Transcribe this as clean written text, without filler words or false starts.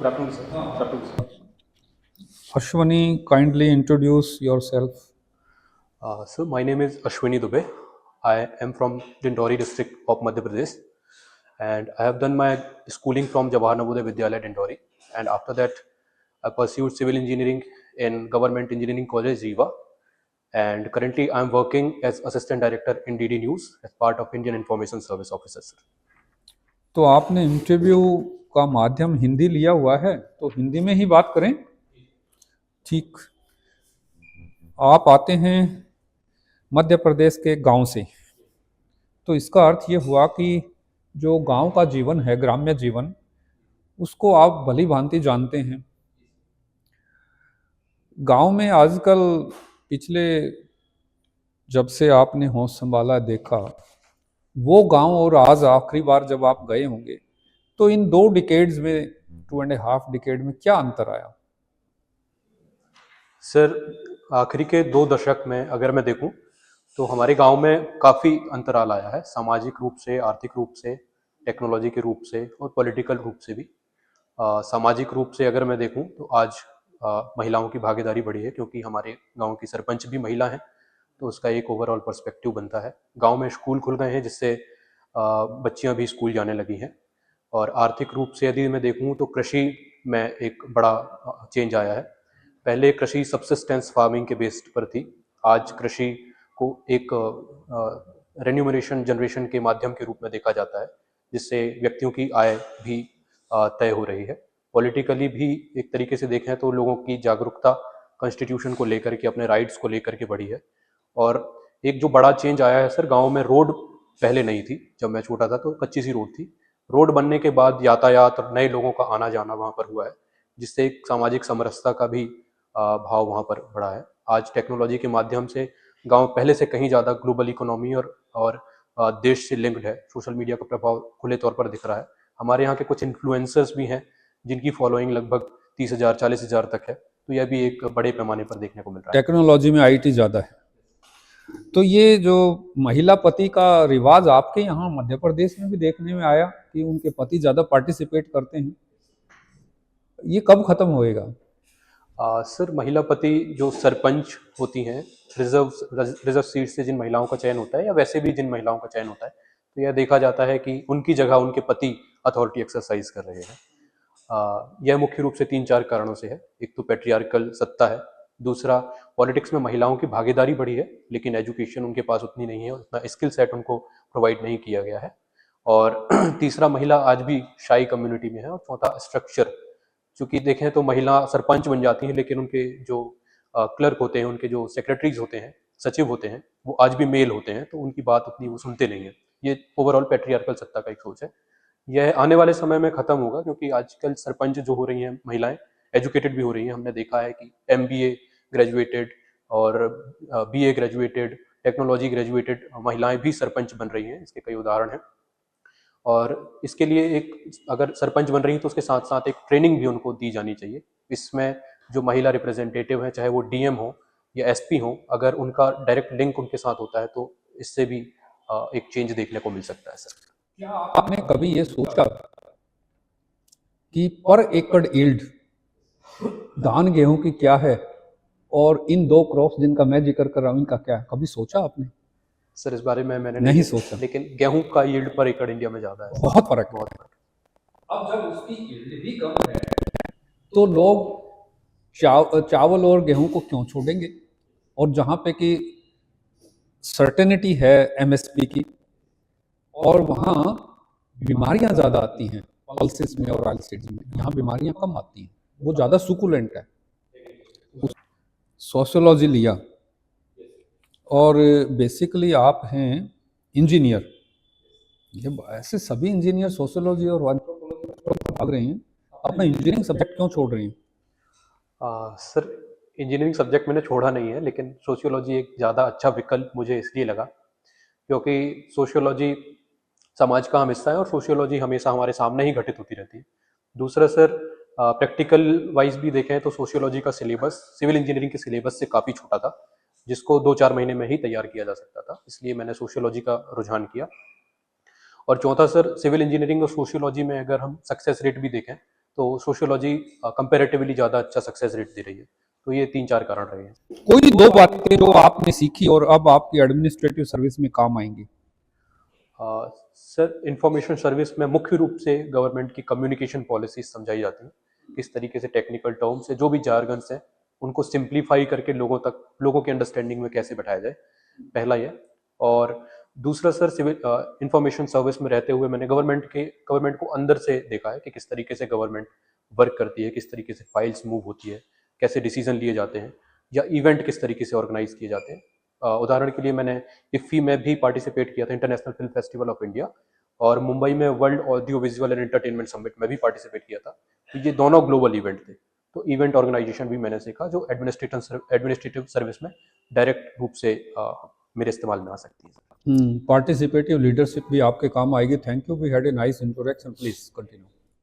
afternoon, sir. Good afternoon, sir. Ashwani, kindly introduce yourself. So my name is Ashwini Dubey. I am from Dindori district of Madhya Pradesh, and I have done my schooling from Jawahar Navodaya Vidyalaya Dindori, and after that I pursued civil engineering in Government Engineering College Rewa, and currently I am working as assistant director in DD News as part of Indian Information Service Officer, sir. तो आपने interview का माध्यम हिंदी लिया हुआ है, तो हिंदी में ही बात करें। ठीक, आप आते हैं मध्य प्रदेश के गांव से, तो इसका अर्थ ये हुआ कि जो गांव का जीवन है, ग्राम्य जीवन, उसको आप भली भांति जानते हैं। गांव में आजकल पिछले जब से आपने होश संभाला देखा, वो गांव और आज आखिरी बार जब आप गए होंगे, तो इन 2 डिकेड्स में 2.5 डिकेड में क्या अंतर आया? सर, आखिरी के 2 दशक में अगर मैं देखूं तो हमारे गांव में काफ़ी अंतराल आया है, सामाजिक रूप से, आर्थिक रूप से, टेक्नोलॉजी के रूप से और पॉलिटिकल रूप से भी। सामाजिक रूप से अगर मैं देखूं तो आज महिलाओं की भागीदारी बढ़ी है, क्योंकि हमारे गांव की सरपंच भी महिला हैं, तो उसका एक ओवरऑल पर्सपेक्टिव बनता है। गांव में स्कूल खुल गए हैं, जिससे बच्चियां भी स्कूल जाने लगी हैं। और आर्थिक रूप से यदि मैं देखूं तो कृषि में एक बड़ा चेंज आया है। पहले कृषि सब्सिस्टेंस फार्मिंग के बेस्ड पर थी, आज कृषि को एक रेन्यूमरेशन जनरेशन के माध्यम के रूप में देखा जाता है, जिससे व्यक्तियों की आय भी तय हो रही है। पॉलिटिकली भी एक तरीके से देखें तो लोगों की जागरूकता कॉन्स्टिट्यूशन को लेकर के, अपने राइट्स को लेकर के बढ़ी है। और एक जो बड़ा चेंज आया है सर, गांव में रोड पहले नहीं थी। जब मैं छोटा था तो कच्ची सी रोड थी। रोड बनने के बाद यातायात और नए लोगों का आना जाना वहाँ पर हुआ है, जिससे एक सामाजिक समरसता का भी भाव वहाँ पर बढ़ा है। आज टेक्नोलॉजी के माध्यम से गांव पहले से कहीं ज़्यादा ग्लोबल इकोनॉमी और देश से लिंक्ड है। सोशल मीडिया का प्रभाव खुले तौर पर दिख रहा है। हमारे यहाँ के कुछ इन्फ्लुएंसर्स भी हैं जिनकी फॉलोइंग लगभग 30,000 40,000 तक है, तो यह भी एक बड़े पैमाने पर देखने को मिल रहा है। टेक्नोलॉजी में आईटी ज़्यादा है। तो ये जो महिला पति का रिवाज आपके यहाँ मध्य प्रदेश में भी देखने में आया कि उनके पति ज़्यादा पार्टिसिपेट करते हैं, ये कब खत्म होएगा? सर, महिला पति जो सरपंच होती हैं, रिजर्व सीट से जिन महिलाओं का चयन होता है या वैसे भी जिन महिलाओं का चयन होता है, तो यह देखा जाता है कि उनकी जगह उनके पति अथॉरिटी एक्सरसाइज कर रहे हैं। यह मुख्य रूप से 3-4 कारणों से है। एक तो पैट्रियार्कल सत्ता है, दूसरा पॉलिटिक्स में महिलाओं की भागीदारी बढ़ी है, लेकिन एजुकेशन उनके पास उतनी नहीं है, उतना स्किल सेट उनको प्रोवाइड नहीं किया गया है। और तीसरा, महिला आज भी शाई कम्युनिटी में है। और चौथा, स्ट्रक्चर। चूंकि देखें तो महिला सरपंच बन जाती हैं, लेकिन उनके जो क्लर्क होते हैं, उनके जो सेक्रेटरीज होते हैं, सचिव होते हैं, वो आज भी मेल होते हैं, तो उनकी बात उतनी वो सुनते नहीं है। ये ओवरऑल पैट्रियार्कल सत्ता का एक सोच है। यह आने वाले समय में खत्म होगा, क्योंकि आजकल सरपंच जो हो रही हैं महिलाएं, एजुकेटेड भी हो रही हैं। हमने देखा है कि MBA ग्रेजुएटेड और BA ग्रेजुएटेड, टेक्नोलॉजी ग्रेजुएटेड महिलाएं भी सरपंच बन रही हैं। इसके कई उदाहरण हैं। और इसके लिए एक, अगर सरपंच बन रही हैं तो उसके साथ साथ एक ट्रेनिंग भी उनको दी जानी चाहिए। इसमें जो महिला रिप्रेजेंटेटिव हैं, चाहे वो DM हो या SP हो, अगर उनका डायरेक्ट लिंक उनके साथ होता है तो इससे भी एक चेंज देखने को मिल सकता है सर। क्या आपने कभी ये सोचा कि पर एकड़ यील्ड धान गेहूं की क्या है और इन 2 क्रॉप्स जिनका मैं जिक्र कर रहा हूं इनका क्या है? कभी सोचा आपने? सर, इस बारे में मैंने नहीं सोचा। लेकिन गेहूं का यील्ड पर एकड़ इंडिया में ज़्यादा है। बहुत फर्क है। बहुत फर्क। अब जब उसकी यील्ड ही कम है तो लोग चावल और गेहूं को क्यों छोड़ेंगे? और जहां पे कि सर्टेनिटी है MSP की, और वहाँ बीमारियां ज़्यादा आती हैं पल्सेस में और ऑयल सीड्स में, यहाँ बीमारियां कम आती हैं, वो ज़्यादा सुकुलेंट है। सोशियोलॉजी लिया और बेसिकली आप हैं इंजीनियर। ये ऐसे सभी इंजीनियर सोशियोलॉजी और एंथ्रोपोलॉजी भाग रहे हैं, अपना इंजीनियरिंग सब्जेक्ट क्यों छोड़ रहे हैं? सर, इंजीनियरिंग सब्जेक्ट मैंने छोड़ा नहीं है, लेकिन सोशियोलॉजी एक ज़्यादा अच्छा विकल्प मुझे इसलिए लगा क्योंकि सोशियोलॉजी समाज का हम हिस्सा है और सोशियोलॉजी हमेशा हमारे सामने ही घटित होती रहती है। दूसरा सर, प्रैक्टिकल वाइज भी देखें तो सोशियोलॉजी का सिलेबस सिविल इंजीनियरिंग के सिलेबस से काफ़ी छोटा था, जिसको 2-4 महीने में ही तैयार किया जा सकता था। इसलिए मैंने सोशियोलॉजी का रुझान किया। और चौथा सर, सिविल इंजीनियरिंग और सोशियोलॉजी में अगर हम सक्सेस रेट भी देखें तो सोशियोलॉजी कंपैरेटिवली ज़्यादा अच्छा सक्सेस रेट दे रही है। तो ये 3-4 कारण रहे हैं। कोई दो बातें जो आपने सीखी और अब आपकी एडमिनिस्ट्रेटिव सर्विस में काम आएंगी। सर, इंफॉर्मेशन सर्विस में मुख्य रूप से गवर्नमेंट की कम्युनिकेशन पॉलिसीज समझाई जाती हैं, किस तरीके से टेक्निकल टर्म्स है, जो भी जार्गन्स हैं उनको सिंप्लीफाई करके लोगों के अंडरस्टैंडिंग में कैसे बैठाया जाए, पहला ये। और दूसरा सर, सिविल इंफॉर्मेशन सर्विस में रहते हुए मैंने गवर्नमेंट को अंदर से देखा है कि किस तरीके से गवर्नमेंट वर्क करती है, किस तरीके से फाइल्स मूव होती है, कैसे डिसीजन लिए जाते हैं, या इवेंट किस तरीके से ऑर्गेनाइज किए जाते हैं। उदाहरण के लिए मैंने इफ्फी में भी पार्टिसिपेट किया था, international film festival of India, और मुंबई में world audio visual and entertainment summit में भी पार्टिसिपेट किया था। तो ये दोनों ग्लोबल इवेंट थे। तो इवेंट ऑर्गेनाइजेशन भी मैंने सीखा, जो एडमिनिस्ट्रेटिव सर्विस में डायरेक्ट रूप से मेरे इस्तेमाल में आ सकती है। पार्टिसिपेटिव लीडरशिप भी आपके काम आएगी। Thank you, we had a nice introduction, please continue.